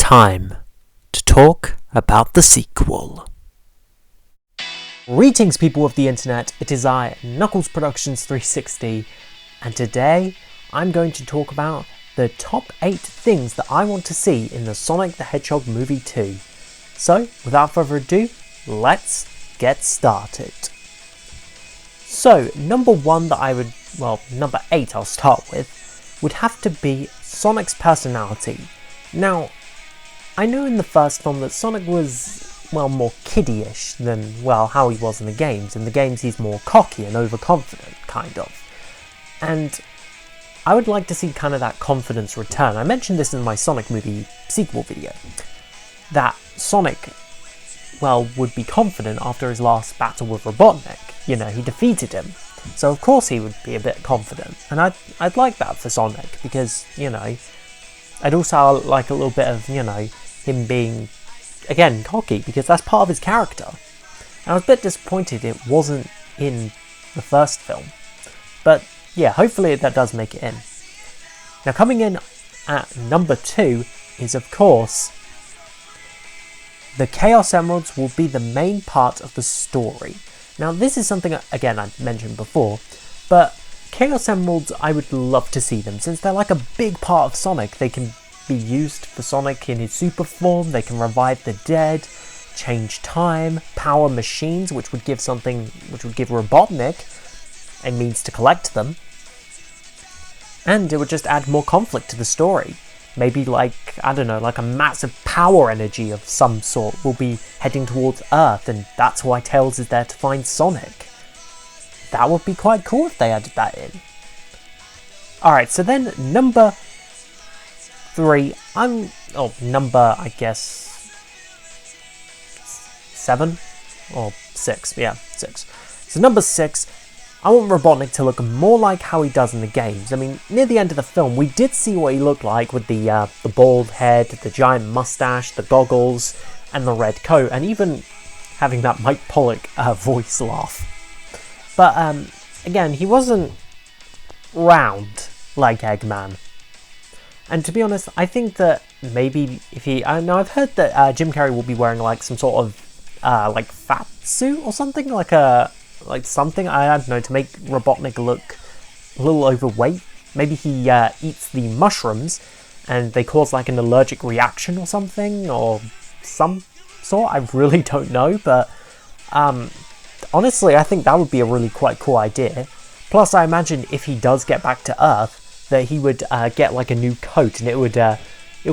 time to talk about the sequel. Greetings, people of the internet, it is I, Knuckles Productions 360, and today I'm going to talk about the top 8 things that I want to see in the Sonic the Hedgehog movie 2. So, without further ado, let's get started. So, number 8 I'll start with, would have to be Sonic's personality. Now, I know in the first film that Sonic was, more kiddie-ish than, how he was in the games. In the games he's more cocky and overconfident, kind of. And I would like to see kind of that confidence return. I mentioned this in my Sonic movie sequel video, that Sonic, would be confident after his last battle with Robotnik. He defeated him. So of course he would be a bit confident. And I'd like that for Sonic, because, I'd also like a little bit of, him being, again, cocky, because that's part of his character. And I was a bit disappointed it wasn't in the first film. But yeah, hopefully that does make it in. Now, coming in at number 2 is, of course, the Chaos Emeralds will be the main part of the story. Now, this is something, again, I mentioned before, but Chaos Emeralds, I would love to see them, since they're like a big part of Sonic. They can be used for Sonic in his super form, they can revive the dead, change time, power machines, which would give Robotnik a means to collect them, and it would just add more conflict to the story. Maybe like a massive power energy of some sort will be heading towards Earth, and that's why Tails is there to find Sonic. That would be quite cool if they added that in. Alright, so then number 3, number, 7? Or 6, 6. So number 6, I want Robotnik to look more like how he does in the games. I mean, near the end of the film, we did see what he looked like with the bald head, the giant mustache, the goggles, and the red coat, and even having that Mike Pollock voice laugh. But, again, he wasn't round like Eggman. And to be honest, I think that maybe if I've heard that Jim Carrey will be wearing like some sort of fat suit or something, something, I don't know, to make Robotnik look a little overweight. Maybe he eats the mushrooms and they cause like an allergic reaction or something, or some sort. I really don't know, but honestly, I think that would be a really quite cool idea. Plus, I imagine if he does get back to Earth, that he would get like a new coat, and it would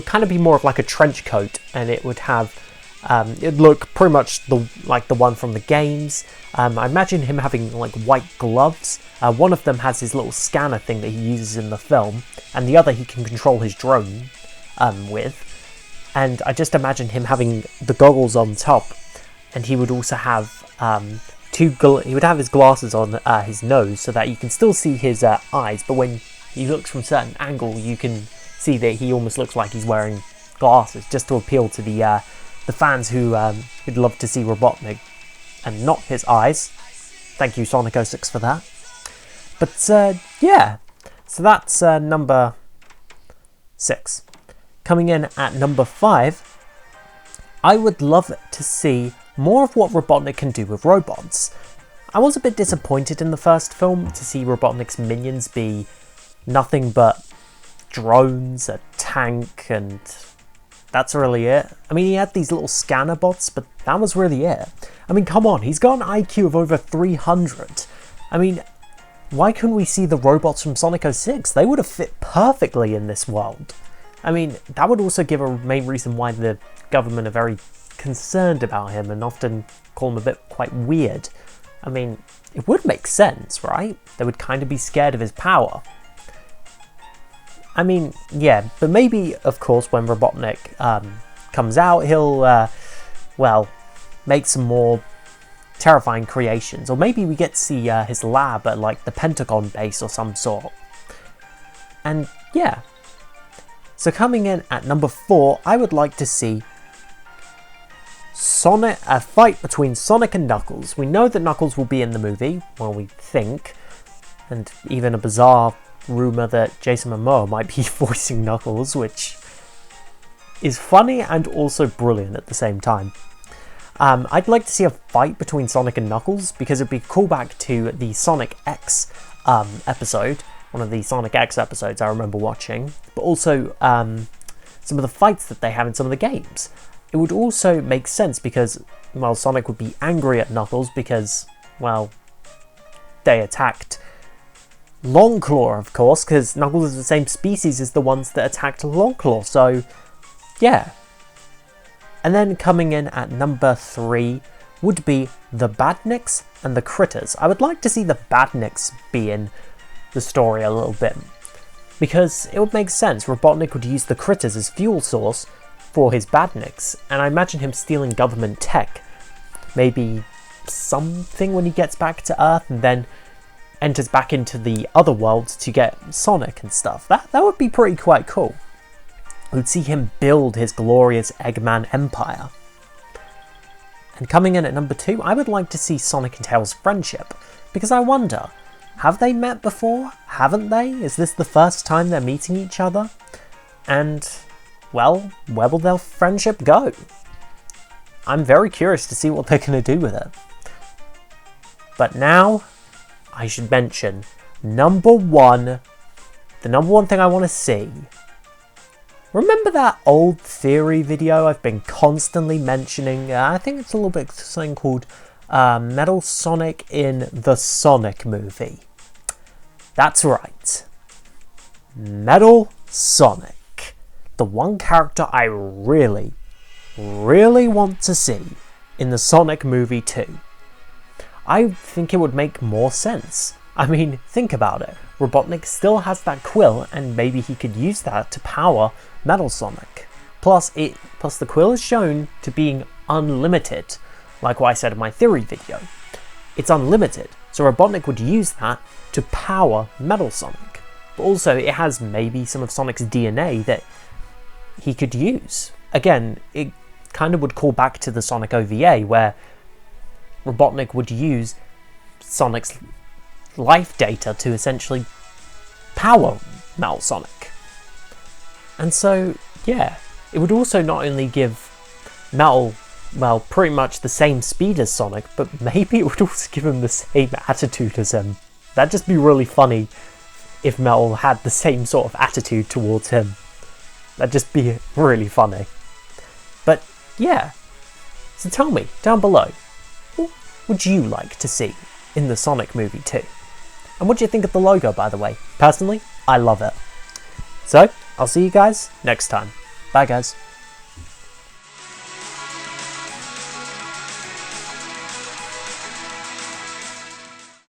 kind of be more of like a trench coat, and it would have it'd look pretty much like the one from the games. I imagine him having like white gloves. One of them has his little scanner thing that he uses in the film, and the other he can control his drone with. And I just imagine him having the goggles on top, and he would also have he would have his glasses on his nose so that you can still see his eyes, but when he looks from a certain angle, you can see that he almost looks like he's wearing glasses, just to appeal to the fans who would love to see Robotnik and not his eyes. Thank you, Sonic 06, for that. But yeah, so that's number 6. Coming in at number 5, I would love to see more of what Robotnik can do with robots. I was a bit disappointed in the first film to see Robotnik's minions be nothing but drones, a tank, and that's really it. I mean, he had these little scanner bots, but that was really it. I mean, come on, he's got an IQ of over 300. I mean, why couldn't we see the robots from Sonic 06? They would have fit perfectly in this world. I mean, that would also give a main reason why the government are very concerned about him and often call him a bit quite weird. I mean, it would make sense, right? They would kind of be scared of his power. I mean, yeah, but maybe, of course, when Robotnik comes out, he'll, make some more terrifying creations. Or maybe we get to see his lab at, like, the Pentagon base or some sort. And, yeah. So coming in at number 4, I would like to see a fight between Sonic and Knuckles. We know that Knuckles will be in the movie, we think, and even a bizarre rumour that Jason Momoa might be voicing Knuckles, which is funny and also brilliant at the same time. I'd like to see a fight between Sonic and Knuckles, because it'd be a callback to the Sonic X episode, one of the Sonic X episodes I remember watching, but also some of the fights that they have in some of the games. It would also make sense because, well, Sonic would be angry at Knuckles because, well, they attacked Longclaw, of course, because Knuckles is the same species as the ones that attacked Longclaw, so yeah. And then coming in at number 3 would be the Badniks and the Critters. I would like to see the Badniks be in the story a little bit, because it would make sense. Robotnik would use the Critters as fuel source for his Badniks, and I imagine him stealing government tech. Maybe something when he gets back to Earth and then enters back into the other worlds to get Sonic and stuff. That would be pretty quite cool. We'd see him build his glorious Eggman empire. And coming in at number 2, I would like to see Sonic and Tails' friendship, because I wonder, have they met before? Haven't they? Is this the first time they're meeting each other? And, well, where will their friendship go? I'm very curious to see what they're going to do with it. But now, I should mention, the number one thing I want to see. Remember that old theory video I've been constantly mentioning? I think it's a little bit something called Metal Sonic in the Sonic movie. That's right. Metal Sonic. The one character I really, really want to see in the Sonic movie too. I think it would make more sense. I mean, think about it. Robotnik still has that quill, and maybe he could use that to power Metal Sonic. Plus the quill is shown to being unlimited, like what I said in my theory video. It's unlimited, so Robotnik would use that to power Metal Sonic. But also, it has maybe some of Sonic's DNA that he could use. Again, it kind of would call back to the Sonic OVA, where Robotnik would use Sonic's life data to essentially power Metal Sonic. And so, yeah, it would also not only give Metal, well, pretty much the same speed as Sonic, but maybe it would also give him the same attitude as him. That'd just be really funny if Metal had the same sort of attitude towards him. That'd just be really funny. But, yeah. So tell me, down below, what would you like to see in the Sonic movie too? And what do you think of the logo, by the way? Personally, I love it. So, I'll see you guys next time. Bye, guys.